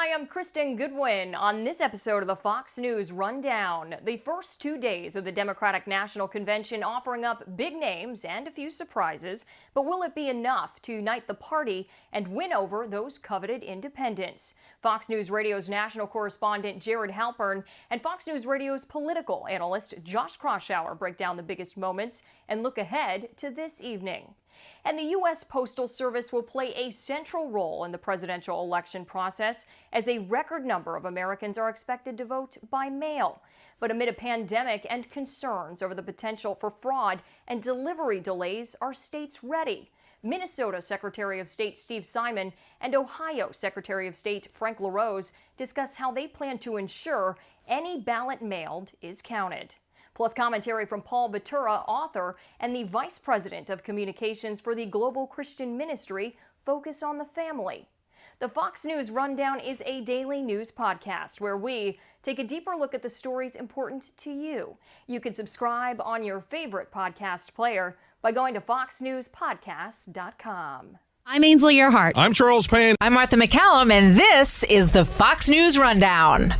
Hi, I'm Kristen Goodwin. On this episode of the Fox News Rundown, the first 2 days of the Democratic National Convention offering up big names and a few surprises. But will it be enough to unite the party and win over those coveted independents? Fox News Radio's national correspondent Jared Halpern and Fox News Radio's political analyst Josh Kraushaar break down the biggest moments and look ahead to this evening. And the U.S. Postal Service will play a central role in the presidential election process as a record number of Americans are expected to vote by mail. But amid a pandemic and concerns over the potential for fraud and delivery delays, are states ready? Minnesota Secretary of State Steve Simon and Ohio Secretary of State Frank LaRose discuss how they plan to ensure any ballot mailed is counted. Plus commentary from Paul Batura, author and the Vice President of Communications for the Global Christian Ministry, Focus on the Family. The Fox News Rundown is a daily news podcast where we take a deeper look at the stories important to you. You can subscribe on your favorite podcast player by going to foxnewspodcasts.com. I'm Ainsley Earhart. I'm Charles Payne. I'm Martha McCallum, and this is the Fox News Rundown.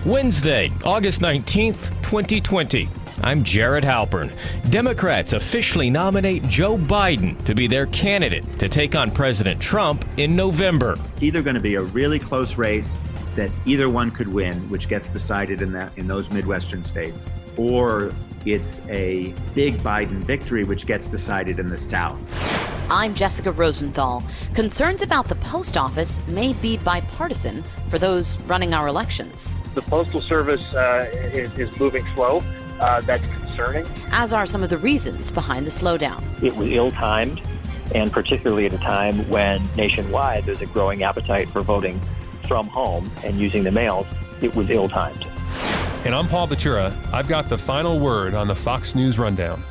Wednesday, August 19th, 2020. I'm Jared Halpern. Democrats officially nominate Joe Biden to be their candidate to take on President Trump in November. It's either going to be a really close race that either one could win, which gets decided in those Midwestern states, or it's a big Biden victory, which gets decided in the South. I'm Jessica Rosenthal. Concerns about the post office may be bipartisan for those running our elections. The Postal Service is moving slow. That's concerning. As are some of the reasons behind the slowdown. It was ill-timed, and particularly at a time when nationwide there's a growing appetite for voting from home and using the mails. It was ill-timed. And I'm Paul Batura. I've got the final word on the Fox News Rundown.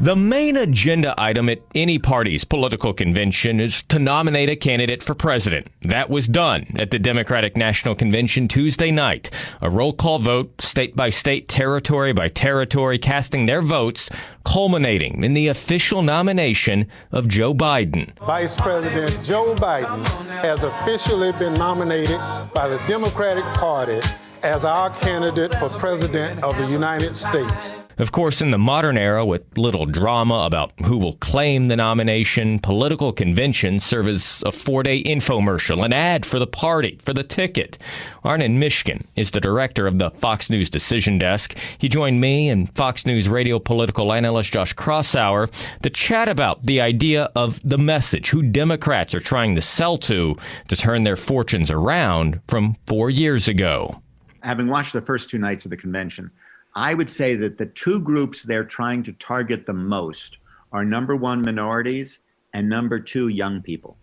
The main agenda item at any party's political convention is to nominate a candidate for president. That was done at the Democratic National Convention Tuesday night. A roll call vote, state by state, territory by territory, casting their votes, culminating in the official nomination of Joe Biden. Vice President Joe Biden has officially been nominated by the Democratic Party as our candidate for President of the United States. Of course, in the modern era, with little drama about who will claim the nomination, political conventions serve as a 4-day infomercial, an ad for the party, for the ticket. Arnon Mishkin is the director of the Fox News Decision Desk. He joined me and Fox News radio political analyst Josh Kraushaar to chat about the idea of the message, who Democrats are trying to sell to turn their fortunes around from 4 years ago. Having watched the first two nights of the convention, I would say that the two groups they're trying to target the most are number one, minorities, and number two, young people.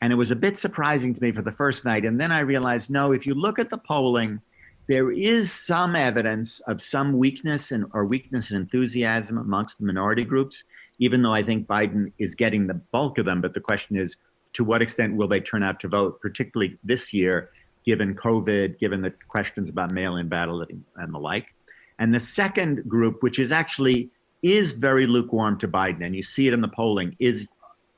And it was a bit surprising to me for the first night. And then I realized, no, if you look at the polling, there is some evidence of some weakness and enthusiasm amongst the minority groups, even though I think Biden is getting the bulk of them. But the question is, to what extent will they turn out to vote, particularly this year, given COVID, given the questions about mail-in balloting and the like. And the second group, which is very lukewarm to Biden, and you see it in the polling, is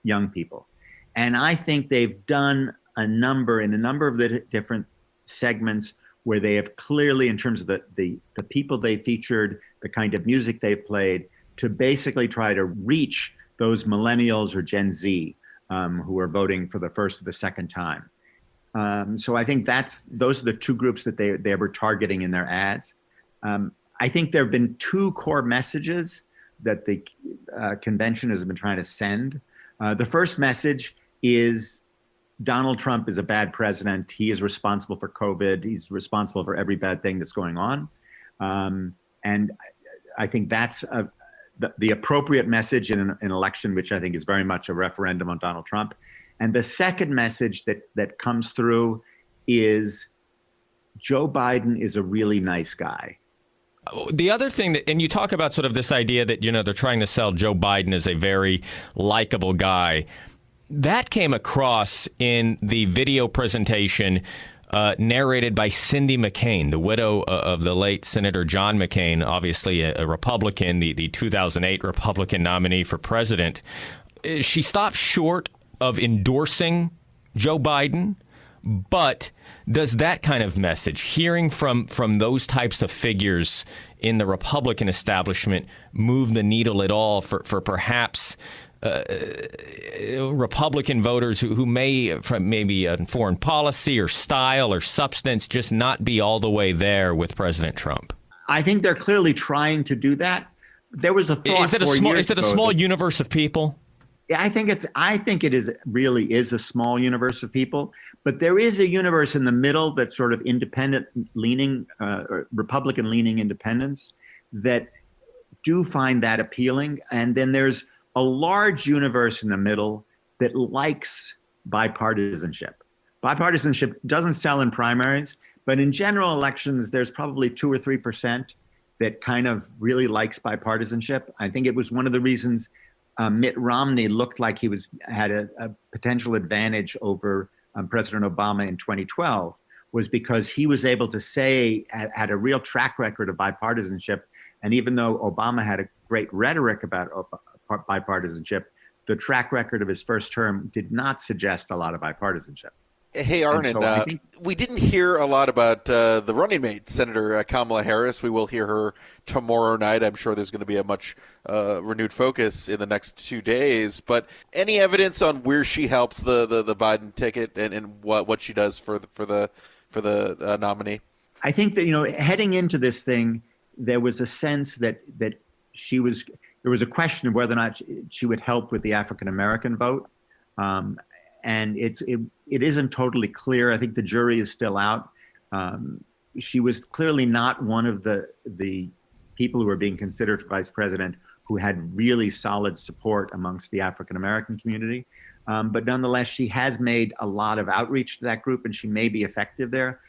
young people. And I think they've done a number of the different segments where they have clearly, in terms of the people they featured, the kind of music they've played, to basically try to reach those millennials or Gen Z who are voting for the first or the second time. So I think those are the two groups that they were targeting in their ads. I think there have been two core messages that the convention has been trying to send. The first message is Donald Trump is a bad president. He is responsible for COVID. He's responsible for every bad thing that's going on. And I think that's the appropriate message in an election, which I think is very much a referendum on Donald Trump. And the second message that comes through is Joe Biden is a really nice guy. The other thing and you talk about sort of this idea that, they're trying to sell Joe Biden as a very likable guy. That came across in the video presentation narrated by Cindy McCain, the widow of the late Senator John McCain, obviously a Republican, the 2008 Republican nominee for president. She stopped short of endorsing Joe Biden, but does that kind of message, hearing from those types of figures in the Republican establishment, move the needle at all for perhaps Republican voters who may, from maybe foreign policy or style or substance, just not be all the way there with President Trump? I think they're clearly trying to do that. There was a thought. Is it a small universe of people? Yeah, I think it really is a small universe of people, but there is a universe in the middle that's sort of independent leaning, or Republican leaning independents that do find that appealing. And then there's a large universe in the middle that likes bipartisanship. Bipartisanship doesn't sell in primaries, but in general elections, there's probably 2 or 3% that kind of really likes bipartisanship. I think it was one of the reasons Mitt Romney looked like he had a potential advantage over President Obama in 2012, was because he was able to say, had a real track record of bipartisanship. And even though Obama had a great rhetoric about bipartisanship, the track record of his first term did not suggest a lot of bipartisanship. Hey, Arnon, so we didn't hear a lot about the running mate, Senator Kamala Harris. We will hear her tomorrow night. I'm sure there's going to be a much renewed focus in the next 2 days. But any evidence on where she helps the Biden ticket and what she does for the nominee? I think that, heading into this thing, there was a sense that there was a question of whether or not she would help with the African-American vote. And it isn't totally clear. I think the jury is still out. She was clearly not one of the people who were being considered for vice president who had really solid support amongst the African-American community. But nonetheless, she has made a lot of outreach to that group, and she may be effective there.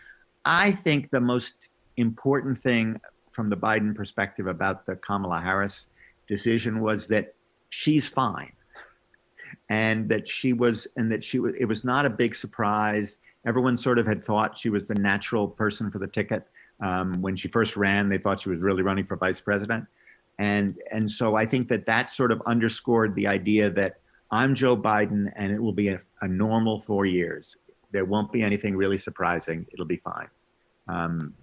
I think the most important thing from the Biden perspective about the Kamala Harris decision was that she's fine. And that it was not a big surprise. Everyone sort of had thought she was the natural person for the ticket. When she first ran, they thought she was really running for vice president. And so I think that sort of underscored the idea that I'm Joe Biden and it will be a normal 4 years. There won't be anything really surprising. It'll be fine.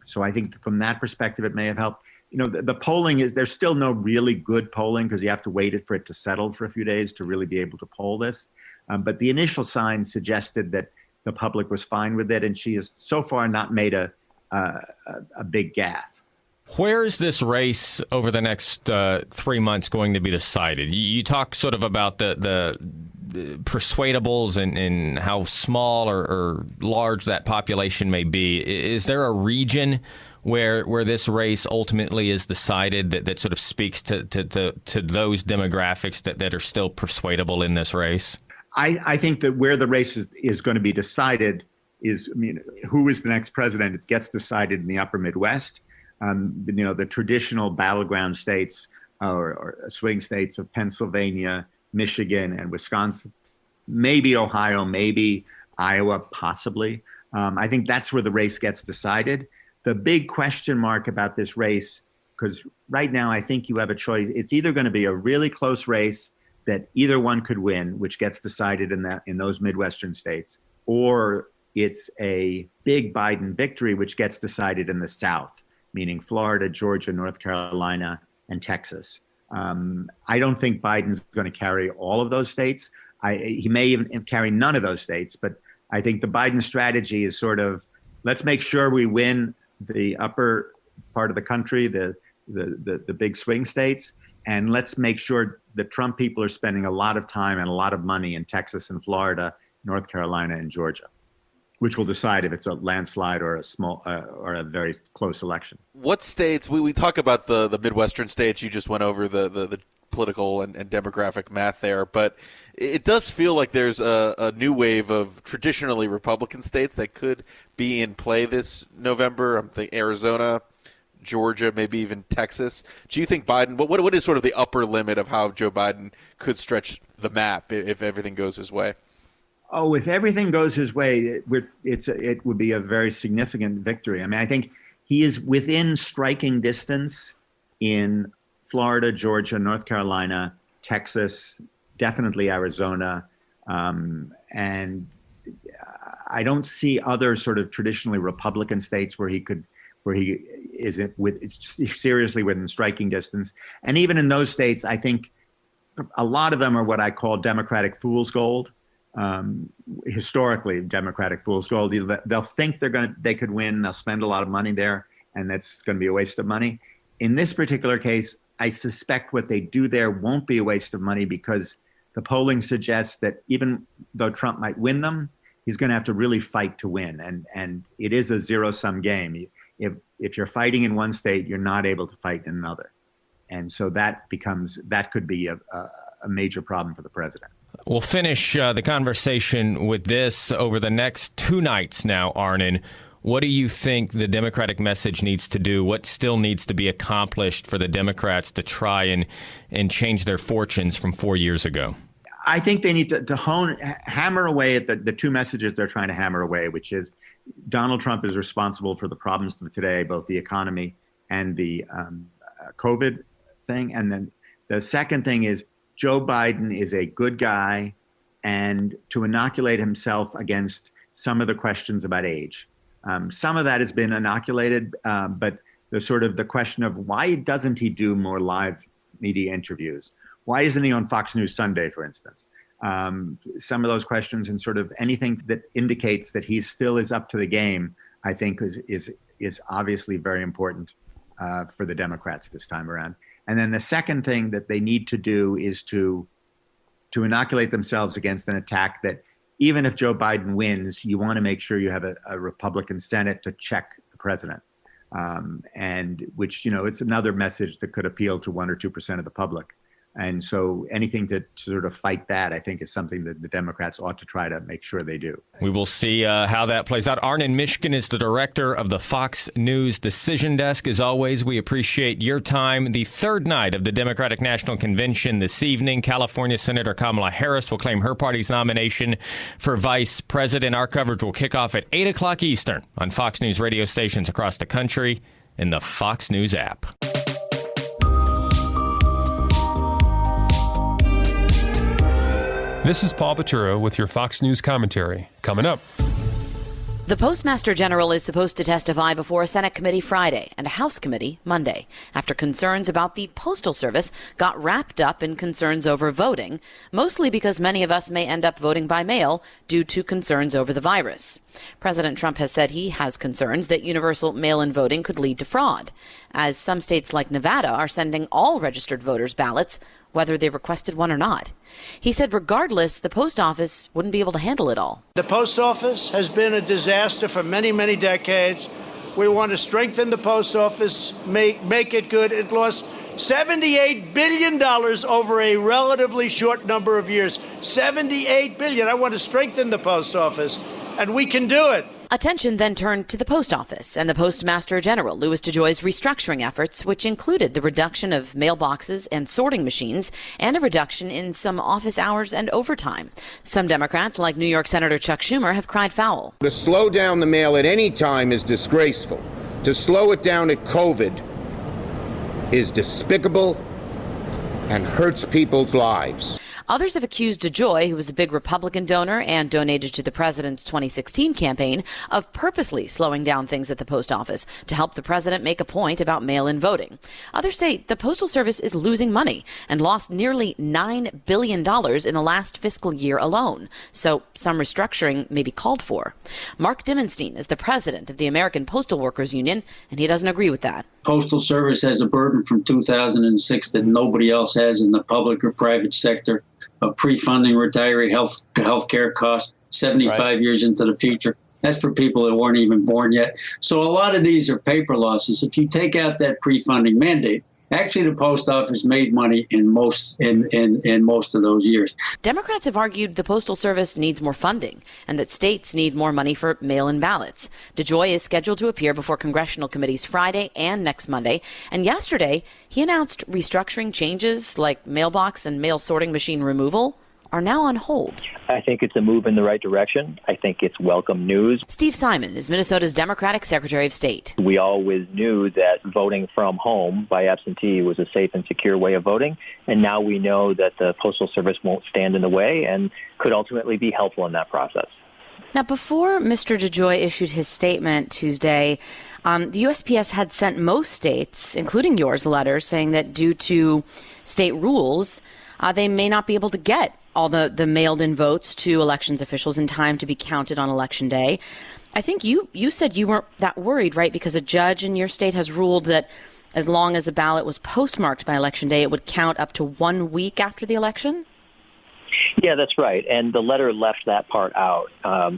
So I think from that perspective, it may have helped. The polling there's still no really good polling because you have to wait for it to settle for a few days to really be able to poll this. But the initial signs suggested that the public was fine with it. And she has so far not made a big gaffe. Where is this race over the next 3 months going to be decided? You talk sort of about the persuadables and how small or large that population may be. Is there a region where this race ultimately is decided that sort of speaks to those demographics that are still persuadable in this race? I think that where the race is going to be decided is, who is the next president? It gets decided in the upper Midwest. The traditional battleground states or swing states of Pennsylvania, Michigan, and Wisconsin, maybe Ohio, maybe Iowa, possibly. I think that's where the race gets decided. The big question mark about this race, because right now I think you have a choice. It's either going to be a really close race that either one could win, which gets decided in those Midwestern states, or it's a big Biden victory, which gets decided in the South, meaning Florida, Georgia, North Carolina, and Texas. I don't think Biden's going to carry all of those states. He may even carry none of those states, but I think the Biden strategy is sort of, let's make sure we win the upper part of the country, the big swing states, and let's make sure the Trump people are spending a lot of time and a lot of money in Texas and Florida, North Carolina and Georgia, which will decide if it's a landslide or a small or a very close election. What states, we talk about the Midwestern states, you just went over the political and demographic math there, but it does feel like there's a new wave of traditionally Republican states that could be in play this November. I'm thinking Arizona, Georgia, maybe even Texas. Do you think Biden, what is sort of the upper limit of how Joe Biden could stretch the map if everything goes his way? Oh, if everything goes his way, it would be a very significant victory. I mean, I think he is within striking distance in Florida, Georgia, North Carolina, Texas, definitely Arizona, and I don't see other sort of traditionally Republican states where he is seriously within striking distance. And even in those states, I think a lot of them are what I call Democratic fool's gold. Historically, Democratic fool's gold. They'll think they could win. They'll spend a lot of money there, and that's going to be a waste of money. In this particular case, I suspect what they do there won't be a waste of money, because the polling suggests that even though Trump might win them, he's going to have to really fight to win. And it is a zero-sum game. If you're fighting in one state, you're not able to fight in another. And so that could be a major problem for the president. We'll finish the conversation with this. Over the next 2 nights now, Arnon, what do you think the Democratic message needs to do? What still needs to be accomplished for the Democrats to try and change their fortunes from 4 years ago? I think they need to hammer away at the two messages they're trying to hammer away, which is Donald Trump is responsible for the problems of today, both the economy and the COVID thing. And then the second thing is Joe Biden is a good guy, and to inoculate himself against some of the questions about age. Some of that has been inoculated, but the question of why doesn't he do more live media interviews? Why isn't he on Fox News Sunday, for instance? Some of those questions, and sort of anything that indicates that he still is up to the game, I think is obviously very important for the Democrats this time around. And then the second thing that they need to do is to inoculate themselves against an attack that even if Joe Biden wins, you want to make sure you have a Republican Senate to check the president. And which, it's another message that could appeal to 1 or 2% of the public. And so anything to sort of fight that, I think, is something that the Democrats ought to try to make sure they do. We will see how that plays out. Arnon Mishkin is the director of the Fox News Decision Desk. As always, we appreciate your time. The third night of the Democratic National Convention this evening, California Senator Kamala Harris will claim her party's nomination for vice president. Our coverage will kick off at 8 o'clock Eastern on Fox News radio stations across the country and the Fox News app. This is Paul Batura with your Fox News commentary. Coming up. The Postmaster General is supposed to testify before a Senate committee Friday and a House committee Monday after concerns about the Postal Service got wrapped up in concerns over voting, mostly because many of us may end up voting by mail due to concerns over the virus. President Trump has said he has concerns that universal mail-in voting could lead to fraud, as some states like Nevada are sending all registered voters ballots, whether they requested one or not. He said regardless, the post office wouldn't be able to handle it all. The post office has been a disaster for many, many decades. We want to strengthen the post office, make it good. It lost $78 billion over a relatively short number of years. $78 billion. I want to strengthen the post office, and we can do it. Attention then turned to the post office and the Postmaster General, Louis DeJoy's restructuring efforts, which included the reduction of mailboxes and sorting machines and a reduction in some office hours and overtime. Some Democrats, like New York Senator Chuck Schumer, have cried foul. To slow down the mail at any time is disgraceful. To slow it down at COVID is despicable and hurts people's lives. Others have accused DeJoy, who was a big Republican donor and donated to the president's 2016 campaign, of purposely slowing down things at the post office to help the president make a point about mail-in voting. Others say the Postal Service is losing money and lost nearly $9 billion in the last fiscal year alone. So some restructuring may be called for. Mark Dimenstein is the president of the American Postal Workers Union, and he doesn't agree with that. Postal Service has a burden from 2006 that nobody else has in the public or private sector of pre-funding retiree health care costs 75 years into the future. That's for people that weren't even born yet. So a lot of these are paper losses. If you take out that pre-funding mandate, actually the post office made money in most of those years. Democrats have argued the Postal Service needs more funding and that states need more money for mail-in ballots. DeJoy is scheduled to appear before congressional committees Friday and next Monday. And yesterday, he announced restructuring changes like mailbox and mail sorting machine removal are now on hold. I think it's a move in the right direction. I think it's welcome news. Steve Simon is Minnesota's Democratic Secretary of State. We always knew that voting from home by absentee was a safe and secure way of voting, and now we know that the Postal Service won't stand in the way and could ultimately be helpful in that process. Now, before Mr. DeJoy issued his statement Tuesday, the USPS had sent most states, including yours, letters saying that due to state rules, they may not be able to get all the mailed-in votes to elections officials in time to be counted on Election Day. I think you said you weren't that worried, right? Because a judge in your state has ruled that as long as a ballot was postmarked by Election Day, it would count up to 1 week after the election? Yeah, that's right. And the letter left that part out,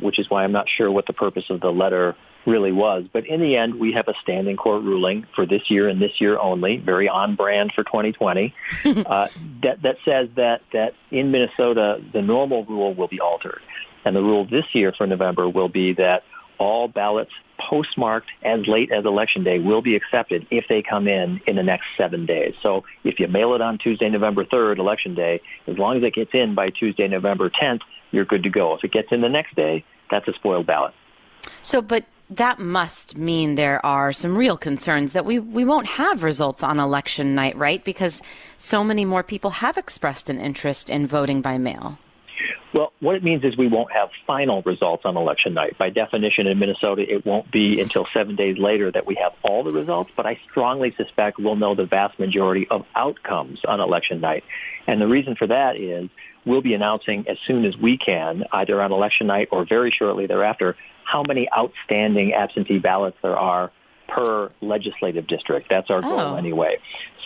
which is why I'm not sure what the purpose of the letter really was. But in the end, we have a standing court ruling for this year and this year only, very on brand for 2020, that says that in Minnesota, the normal rule will be altered. And the rule this year for November will be that all ballots postmarked as late as Election Day will be accepted if they come in the next 7 days. So if you mail it on Tuesday, November 3rd, Election Day, as long as it gets in by Tuesday, November 10th, you're good to go. If it gets in the next day, that's a spoiled ballot. So, but that must mean there are some real concerns that we won't have results on election night, right? Because so many more people have expressed an interest in voting by mail. Well, what it means is we won't have final results on election night. By definition, in Minnesota, it won't be until 7 days later that we have all the results, but I strongly suspect we'll know the vast majority of outcomes on election night. And the reason for that is we'll be announcing as soon as we can, either on election night or very shortly thereafter, how many outstanding absentee ballots there are per legislative district. That's our goal anyway.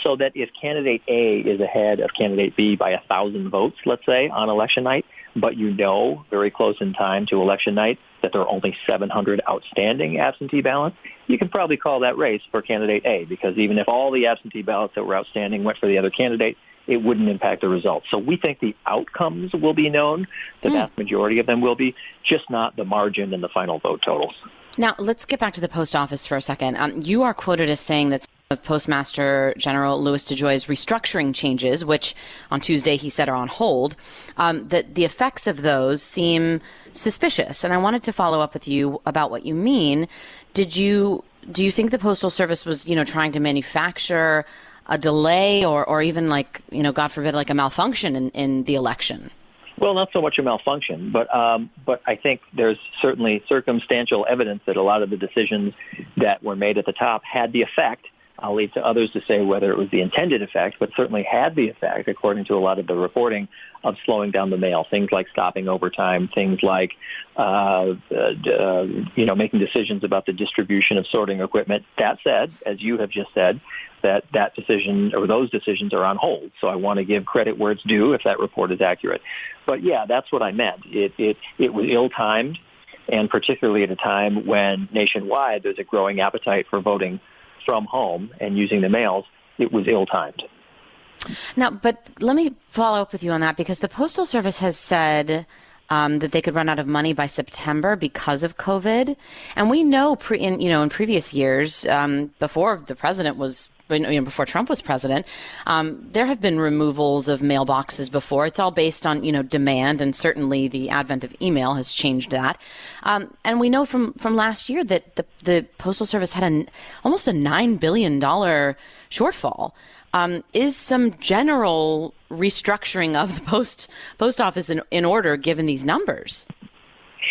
So that if candidate A is ahead of candidate B by 1,000 votes, let's say, on election night, but you know very close in time to election night that there are only 700 outstanding absentee ballots, you can probably call that race for candidate A, because even if all the absentee ballots that were outstanding went for the other candidate, it wouldn't impact the results. So we think the outcomes will be known. The vast majority of them will be, just not the margin and the final vote totals. Now, let's get back to the post office for a second. You are quoted as saying that of Postmaster General Louis DeJoy's restructuring changes, which on Tuesday he said are on hold, that the effects of those seem suspicious. And I wanted to follow up with you about what you mean. Do you think the Postal Service was, trying to manufacture a delay or even God forbid, like a malfunction in the election? Well, not so much a malfunction, but I think there's certainly circumstantial evidence that a lot of the decisions that were made at the top had the effect. I'll leave to others to say whether it was the intended effect, but certainly had the effect, according to a lot of the reporting, of slowing down the mail. Things like stopping overtime, things like making decisions about the distribution of sorting equipment. That said, as you have just said, that decision or those decisions are on hold. So I want to give credit where it's due if that report is accurate. But yeah, that's what I meant. It was ill-timed, and particularly at a time when nationwide there's a growing appetite for voting from home and using the mails, it was ill-timed. Now, but let me follow up with you on that, because the Postal Service has said that they could run out of money by September because of COVID. And we know in previous years, before the president was before Trump was president, there have been removals of mailboxes before. It's all based on, demand, and certainly the advent of email has changed that. And we know from last year that the Postal Service had almost a $9 billion shortfall. Is some general restructuring of the post office in order, given these numbers?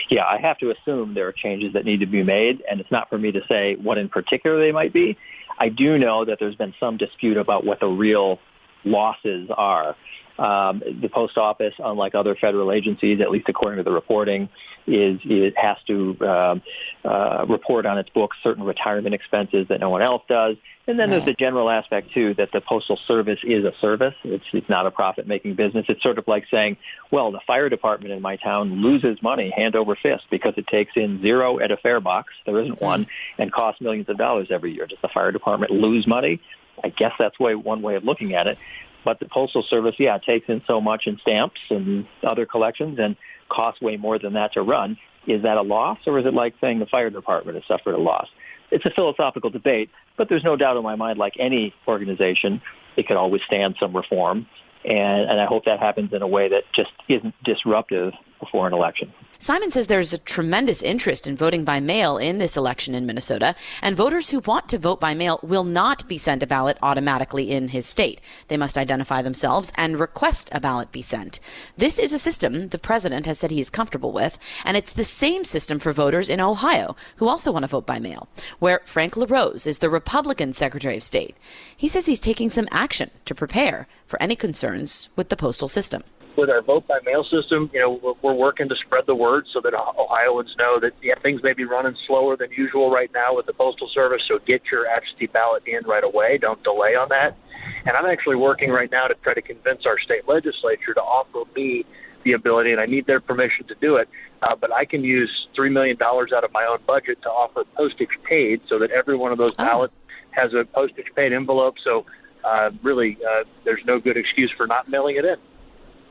Yeah, I have to assume there are changes that need to be made, and it's not for me to say what in particular they might be. I do know that there's been some dispute about what the real losses are. The post office, unlike other federal agencies, at least according to the reporting, it has to report on its books certain retirement expenses that no one else does. And then there's the general aspect, too, that the Postal Service is a service. It's not a profit-making business. It's sort of like saying, well, the fire department in my town loses money hand over fist because it takes in zero at a fare box, there isn't one, and costs millions of dollars every year. Does the fire department lose money? I guess that's one way of looking at it. But the Postal Service, takes in so much in stamps and other collections and costs way more than that to run. Is that a loss, or is it like saying the fire department has suffered a loss? It's a philosophical debate, but there's no doubt in my mind, like any organization, it could always stand some reform. And I hope that happens in a way that just isn't disruptive before an election. Simon says there's a tremendous interest in voting by mail in this election in Minnesota, and voters who want to vote by mail will not be sent a ballot automatically in his state. They must identify themselves and request a ballot be sent. This is a system the president has said he is comfortable with, and it's the same system for voters in Ohio who also want to vote by mail, where Frank LaRose is the Republican Secretary of State. He says he's taking some action to prepare for any concerns with the postal system. With our vote-by-mail system, we're working to spread the word so that Ohioans know that things may be running slower than usual right now with the Postal Service, so get your absentee ballot in right away. Don't delay on that. And I'm actually working right now to try to convince our state legislature to offer me the ability, and I need their permission to do it, but I can use $3 million out of my own budget to offer postage paid so that every one of those ballots has a postage paid envelope. So really, there's no good excuse for not mailing it in.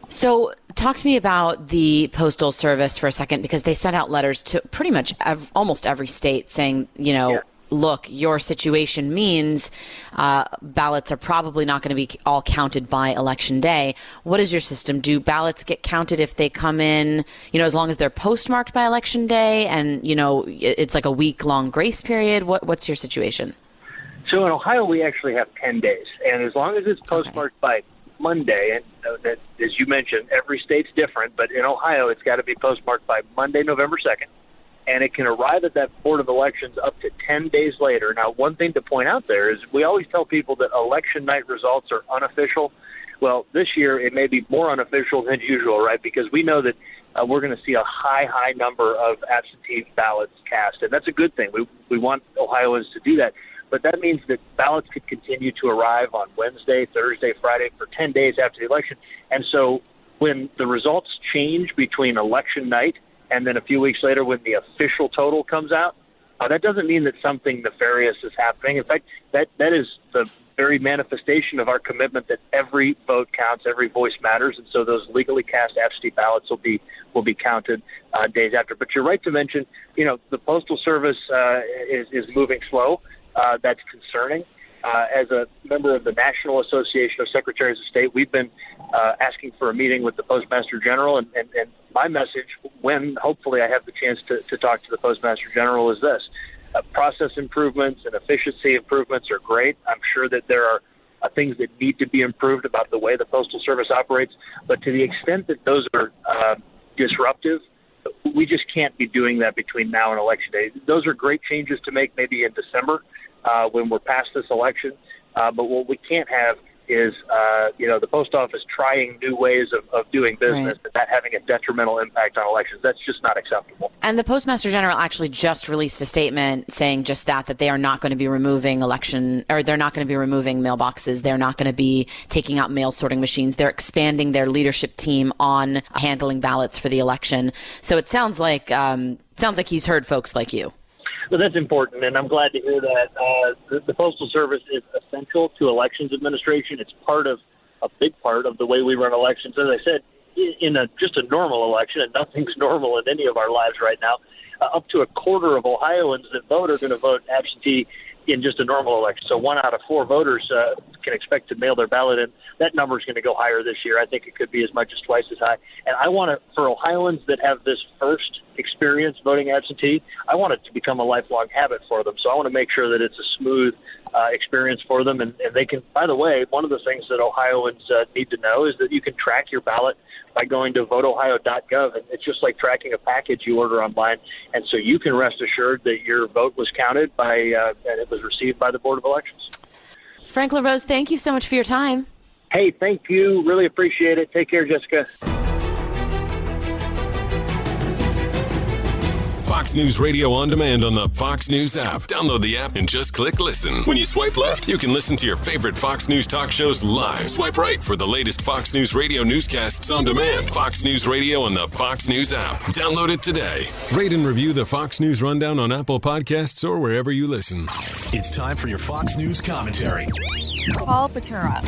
So talk to me about the Postal Service for a second, because they sent out letters to pretty much almost every state saying, look, your situation means ballots are probably not going to be all counted by Election Day. What is your system? Do ballots get counted if they come in, as long as they're postmarked by Election Day and, it's like a week-long grace period? What's your situation? So in Ohio, we actually have 10 days. And as long as it's postmarked by Monday, and that, as you mentioned, every state's different, but in Ohio, it's got to be postmarked by Monday, November 2nd, and it can arrive at that Board of Elections up to 10 days later. Now, one thing to point out there is we always tell people that election night results are unofficial. Well, this year it may be more unofficial than usual, right, because we know that we're going to see a high number of absentee ballots cast, and that's a good thing. We want Ohioans to do that. But that means that ballots could continue to arrive on Wednesday, Thursday, Friday for 10 days after the election. And so when the results change between election night and then a few weeks later when the official total comes out, that doesn't mean that something nefarious is happening. In fact, that is the very manifestation of our commitment that every vote counts, every voice matters. And so those legally cast absentee ballots will be counted days after. But you're right to mention, the Postal Service is moving slow. That's concerning. As a member of the National Association of Secretaries of State, we've been asking for a meeting with the Postmaster General, and my message, when hopefully I have the chance to talk to the Postmaster General, is this. Process improvements and efficiency improvements are great. I'm sure that there are things that need to be improved about the way the Postal Service operates, but to the extent that those are disruptive, we just can't be doing that between now and Election Day. Those are great changes to make maybe in December when we're past this election. But what we can't have is, the post office trying new ways of doing business, but that having a detrimental impact on elections. That's just not acceptable. And the Postmaster General actually just released a statement saying just that they are not going to be removing they're not going to be removing mailboxes. They're not going to be taking out mail sorting machines. They're expanding their leadership team on handling ballots for the election. So it sounds like he's heard folks like you. So that's important, and I'm glad to hear that. The Postal Service is essential to elections administration. It's a big part of the way we run elections. As I said, in just a normal election, and nothing's normal in any of our lives right now, up to a quarter of Ohioans that vote are going to vote absentee in just a normal election. So 1 out of 4 voters can expect to mail their ballot in. That number is going to go higher this year. I think it could be as much as twice as high. And I want to, for Ohioans that have this first experience voting absentee, I want it to become a lifelong habit for them. So I want to make sure that it's a smooth experience for them. And they can, by the way, one of the things that Ohioans need to know is that you can track your ballot by going to voteohio.gov. And it's just like tracking a package you order online. And so you can rest assured that your vote was counted and it was received by the Board of Elections. Frank LaRose, thank you so much for your time. Hey, thank you. Really appreciate it. Take care, Jessica. Fox News Radio on demand on the Fox News app. Download the app and just click listen. When you swipe left, you can listen to your favorite Fox News talk shows live. Swipe right for the latest Fox News Radio newscasts on demand. Fox News Radio on the Fox News app. Download it today. Rate and review the Fox News Rundown on Apple Podcasts or wherever you listen. It's time for your Fox News commentary. Paul Patura.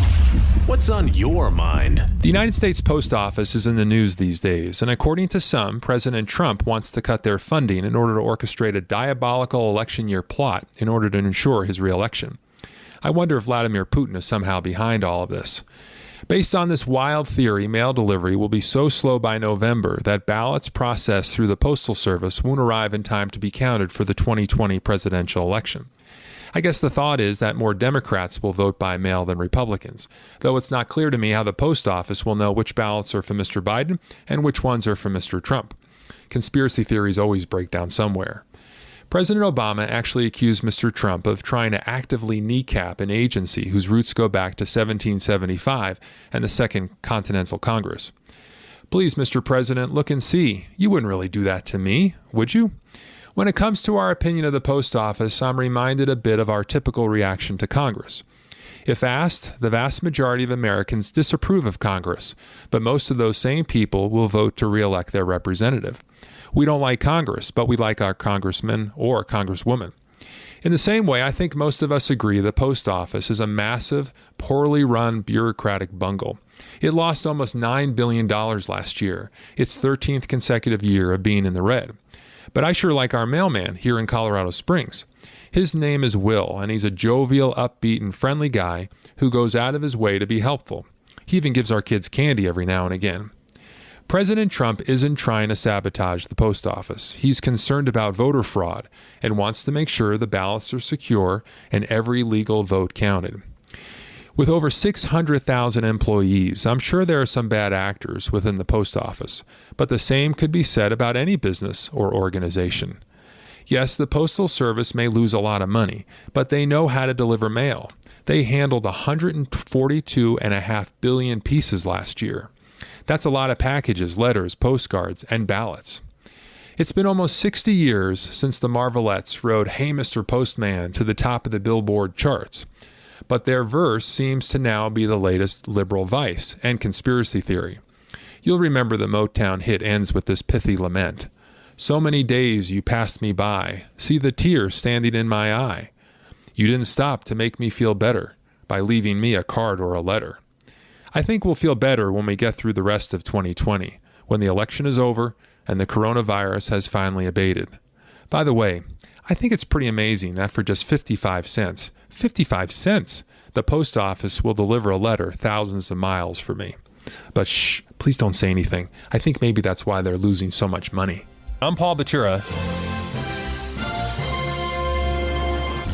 What's on your mind? The United States Post Office is in the news these days, and according to some, President Trump wants to cut their funding in order to orchestrate a diabolical election year plot in order to ensure his reelection. I wonder if Vladimir Putin is somehow behind all of this. Based on this wild theory, mail delivery will be so slow by November that ballots processed through the Postal Service won't arrive in time to be counted for the 2020 presidential election. I guess the thought is that more Democrats will vote by mail than Republicans, though it's not clear to me how the post office will know which ballots are for Mr. Biden and which ones are for Mr. Trump. Conspiracy theories always break down somewhere. President Obama actually accused Mr. Trump of trying to actively kneecap an agency whose roots go back to 1775 and the Second Continental Congress. Please, Mr. President, look and see. You wouldn't really do that to me, would you? When it comes to our opinion of the post office, I'm reminded a bit of our typical reaction to Congress. If asked, the vast majority of Americans disapprove of Congress, but most of those same people will vote to re-elect their representative. We don't like Congress, but we like our congressman or congresswoman. In the same way, I think most of us agree the post office is a massive, poorly run bureaucratic bungle. It lost almost $9 billion last year, its 13th consecutive year of being in the red. But I sure like our mailman here in Colorado Springs. His name is Will, and he's a jovial, upbeat, and friendly guy who goes out of his way to be helpful. He even gives our kids candy every now and again. President Trump isn't trying to sabotage the post office. He's concerned about voter fraud and wants to make sure the ballots are secure and every legal vote counted. With over 600,000 employees, I'm sure there are some bad actors within the post office, but the same could be said about any business or organization. Yes, the Postal Service may lose a lot of money, but they know how to deliver mail. They handled 142.5 billion pieces last year. That's a lot of packages, letters, postcards, and ballots. It's been almost 60 years since the Marvelettes rode "Hey, Mr. Postman" to the top of the Billboard charts. But their verse seems to now be the latest liberal vice and conspiracy theory. You'll remember the Motown hit ends with this pithy lament. "So many days you passed me by, see the tear standing in my eye. You didn't stop to make me feel better by leaving me a card or a letter." I think we'll feel better when we get through the rest of 2020, when the election is over and the coronavirus has finally abated. By the way, I think it's pretty amazing that for just 55 cents, the post office will deliver a letter thousands of miles for me. But shh, please don't say anything. I think maybe that's why they're losing so much money. I'm Paul Batura.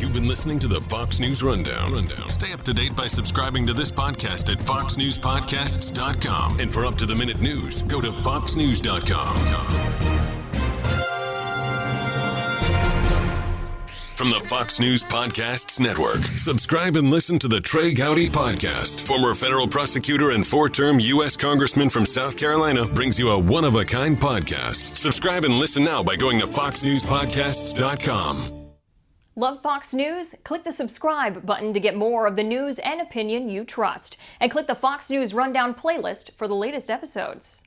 You've been listening to the Fox News Rundown. Stay up to date by subscribing to this podcast at foxnewspodcasts.com. And for up-to-the-minute news, go to foxnews.com. From the Fox News Podcasts Network, subscribe and listen to the Trey Gowdy Podcast. Former federal prosecutor and four-term U.S. Congressman from South Carolina brings you a one-of-a-kind podcast. Subscribe and listen now by going to foxnewspodcasts.com. Love Fox News? Click the subscribe button to get more of the news and opinion you trust. And click the Fox News Rundown playlist for the latest episodes.